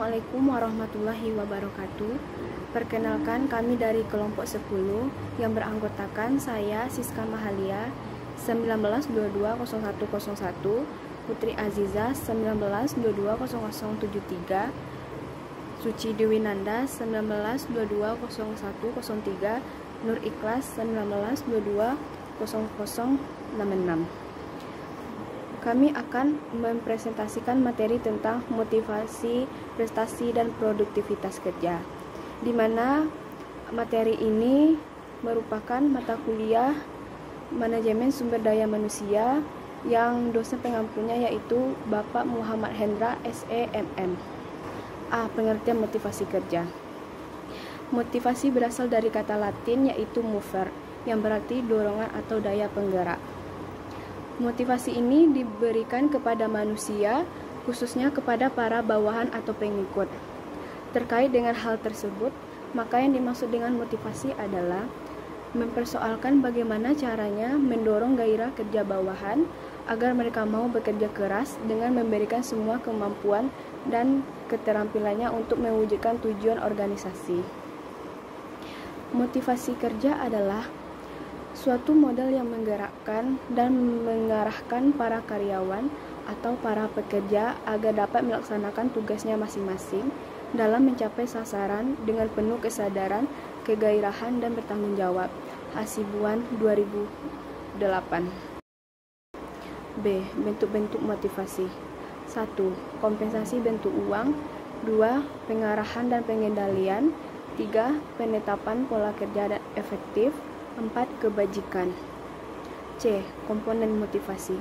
Assalamualaikum warahmatullahi wabarakatuh. Perkenalkan, kami dari kelompok 10 yang beranggotakan saya Siska Mahalia 19220101, Putri Aziza 19220073, Suci Dewi Nanda 19220103, Nur Ikhlas 19220066. Kami akan mempresentasikan materi tentang motivasi, prestasi, dan produktivitas kerja, di mana materi ini merupakan mata kuliah manajemen sumber daya manusia yang dosen pengampunya yaitu Bapak Muhammad Hendra SEMM. Pengertian motivasi kerja. Motivasi berasal dari kata Latin yaitu mover, yang berarti dorongan atau daya penggerak. Motivasi ini diberikan kepada manusia, khususnya kepada para bawahan atau pengikut. Terkait dengan hal tersebut, maka yang dimaksud dengan motivasi adalah mempersoalkan bagaimana caranya mendorong gairah kerja bawahan agar mereka mau bekerja keras dengan memberikan semua kemampuan dan keterampilannya untuk mewujudkan tujuan organisasi. Motivasi kerja adalah suatu modal yang menggerakkan dan mengarahkan para karyawan atau para pekerja agar dapat melaksanakan tugasnya masing-masing dalam mencapai sasaran dengan penuh kesadaran, kegairahan, dan bertanggung jawab. Hasibuan 2008. B. Bentuk-bentuk motivasi. 1. Kompensasi bentuk uang. 2. Pengarahan dan pengendalian. 3. Penetapan pola kerja efektif. 4. Kebajikan. C. Komponen motivasi.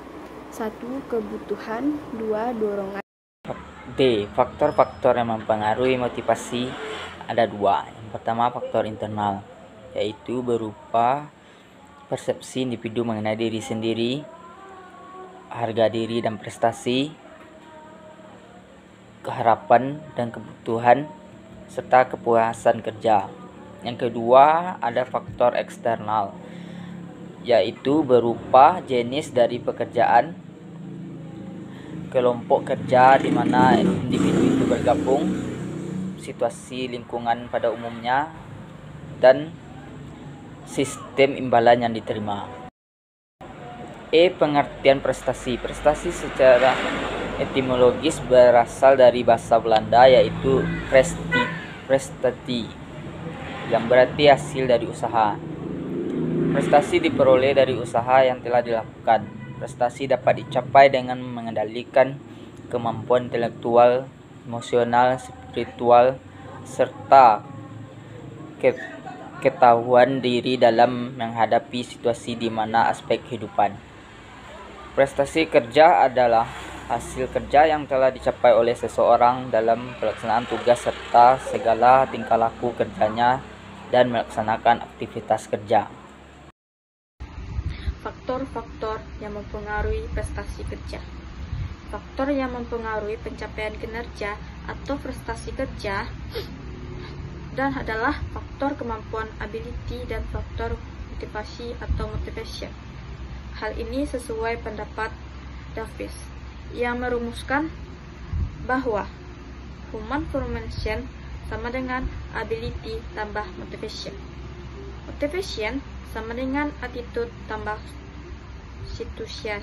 1. Kebutuhan. 2. Dorongan. D. Faktor-faktor yang mempengaruhi motivasi ada dua. Yang pertama, faktor internal, yaitu berupa persepsi individu mengenai diri sendiri, harga diri dan prestasi, keharapan dan kebutuhan, serta kepuasan kerja. Yang kedua, ada faktor eksternal, yaitu berupa jenis dari pekerjaan, kelompok kerja di mana individu itu bergabung, situasi lingkungan pada umumnya, dan sistem imbalan yang diterima. E. Pengertian prestasi. Prestasi secara etimologis berasal dari bahasa Belanda yaitu prestati, yang berarti hasil dari usaha. Prestasi diperoleh dari usaha yang telah dilakukan. Prestasi dapat dicapai dengan mengendalikan kemampuan intelektual, emosional, spiritual, serta ketahuan diri dalam menghadapi situasi di mana aspek kehidupan. Prestasi kerja adalah hasil kerja yang telah dicapai oleh seseorang dalam pelaksanaan tugas serta segala tingkah laku kerjanya dan melaksanakan aktivitas kerja. Faktor-faktor yang mempengaruhi prestasi kerja. Faktor yang mempengaruhi pencapaian kinerja atau prestasi kerja dan adalah faktor kemampuan ability dan faktor motivasi atau motivation. Hal ini sesuai pendapat Davis yang merumuskan bahwa human formation sama dengan ability tambah motivation. Motivation sama dengan attitude tambah situation.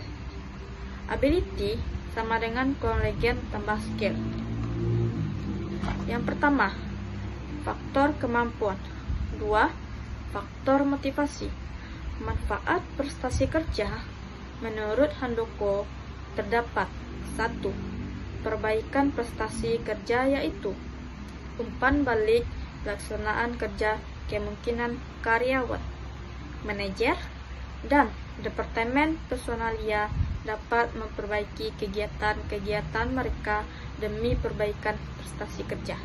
Ability sama dengan knowledge tambah skill. Yang pertama, faktor kemampuan. 2. Faktor motivasi. Manfaat prestasi kerja menurut Handoko terdapat 1. Perbaikan prestasi kerja yaitu umpan balik pelaksanaan kerja kemungkinan karyawan, manajer, dan departemen personalia dapat memperbaiki kegiatan-kegiatan mereka demi perbaikan prestasi kerja.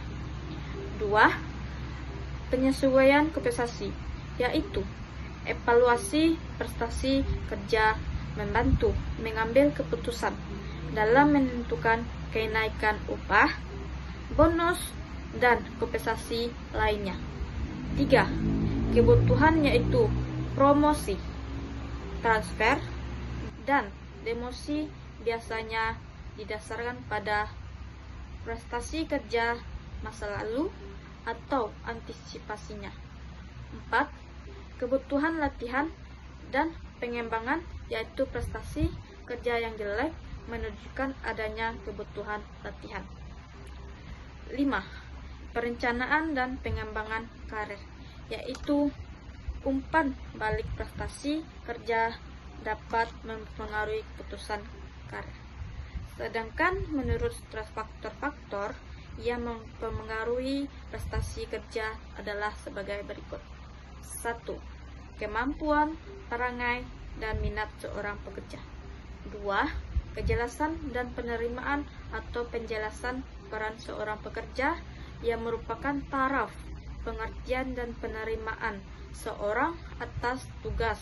2. Penyesuaian kompensasi, yaitu evaluasi prestasi kerja membantu mengambil keputusan dalam menentukan kenaikan upah, bonus, dan kompensasi lainnya. 3. Kebutuhan yaitu promosi, transfer, dan demosi biasanya didasarkan pada prestasi kerja masa lalu atau antisipasinya. 4. Kebutuhan latihan dan pengembangan, yaitu prestasi kerja yang jelek menunjukkan adanya kebutuhan latihan. 5. Perencanaan dan pengembangan karir, yaitu umpan balik prestasi kerja dapat mempengaruhi keputusan karir. Sedangkan menurut faktor-faktor yang mempengaruhi prestasi kerja adalah sebagai berikut. 1. Kemampuan, perangai, dan minat seorang pekerja. 2. Kejelasan dan penerimaan atau penjelasan peran seorang pekerja yang merupakan taraf, pengertian dan penerimaan seorang atas tugas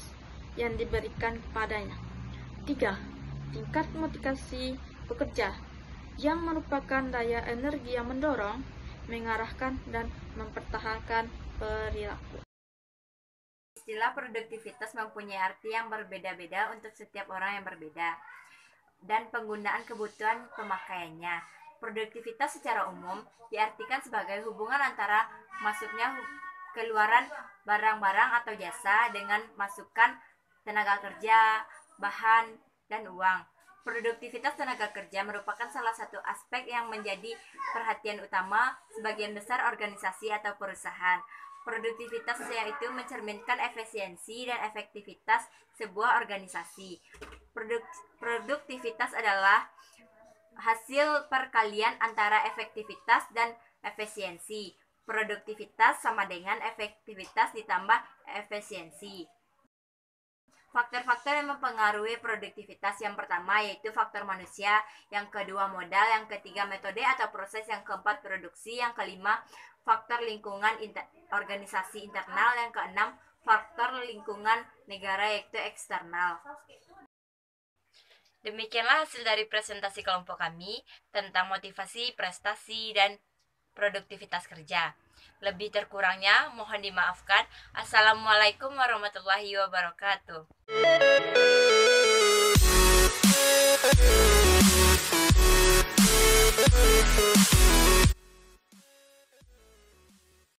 yang diberikan kepadanya. 3. Tingkat motivasi pekerja yang merupakan daya energi yang mendorong, mengarahkan, dan mempertahankan perilaku. Istilah produktivitas mempunyai arti yang berbeda-beda untuk setiap orang yang berbeda dan penggunaan kebutuhan pemakaiannya. Produktivitas secara umum diartikan sebagai hubungan antara masuknya keluaran barang-barang atau jasa dengan masukan tenaga kerja, bahan, dan uang. Produktivitas tenaga kerja merupakan salah satu aspek yang menjadi perhatian utama sebagian besar organisasi atau perusahaan. Produktivitas yaitu mencerminkan efisiensi dan efektivitas sebuah organisasi. Produktivitas adalah hasil perkalian antara efektivitas dan efisiensi. Produktivitas sama dengan efektivitas ditambah efisiensi. Faktor-faktor yang mempengaruhi produktivitas, yang pertama yaitu faktor manusia, yang kedua modal, yang ketiga metode atau proses, yang keempat produksi, yang kelima faktor lingkungan organisasi internal, yang keenam faktor lingkungan negara yaitu eksternal. Demikianlah hasil dari presentasi kelompok kami tentang motivasi, prestasi, dan produktivitas kerja. Lebih terkurangnya mohon dimaafkan. Assalamualaikum warahmatullahi wabarakatuh.